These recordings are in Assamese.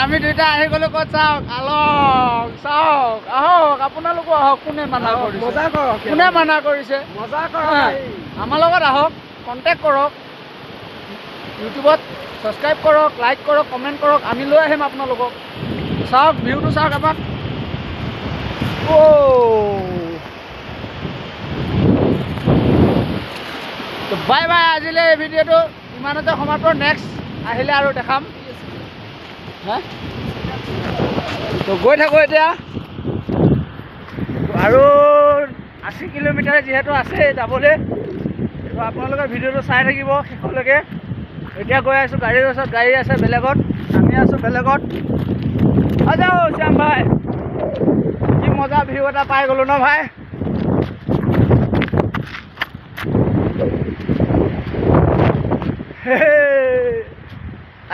আমি দুইটা আহি গ'লো ক'ত চাওক আলক চাওক আহক আপোনালোকো আহক কোনে মানা কৰিছে মজা কৰক কোনে মানা কৰিছে মজা কৰক আমাৰ লগত আহক কণ্টেক্ট কৰক ইউটিউবত ছাবস্ক্ৰাইব কৰক লাইক কৰক কমেণ্ট কৰক আমি লৈ আহিম আপোনালোকক চাওক ভিউটো চাওক এপাক তো বাই বাই আজিলৈ এই ভিডিঅ'টো ইমানতে সমাপ্ত নেক্সট আহিলে আৰু দেখাম হা তো গৈ থাকোঁ এতিয়া আৰু 80 কিলোমিটাৰ যিহেতু আছে যাবলৈ তো আপোনালোকে ভিডিঅ'টো চাই থাকিব শেষলৈকে এতিয়া গৈ আছোঁ গাড়ীৰ ওচৰত গাড়ী আছে বেলেগত আমি আছোঁ বেলেগত যাওঁ শ্যাম ভাই কি মজা ভিউ এটা পাই গ'লোঁ ন ভাই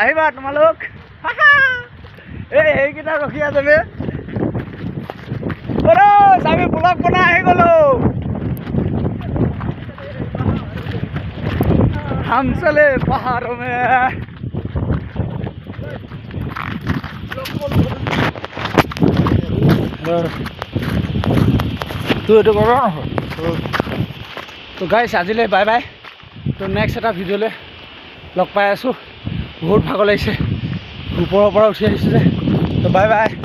আহিবা তোমালোক এইকেইটা ৰখি আছে বে আমি ব্লগ বনাই আহি গ'লো हम चले पहाड़ों में तो गाइस आजिले बाय बाय तो नेक्स्ट এটা ভিডিঅ'লে লগ পাই আছোঁ বহুত ভাগৰ লাগিছে ওপৰৰ পৰা উঠি আহিছোঁ যে তো বাই বাই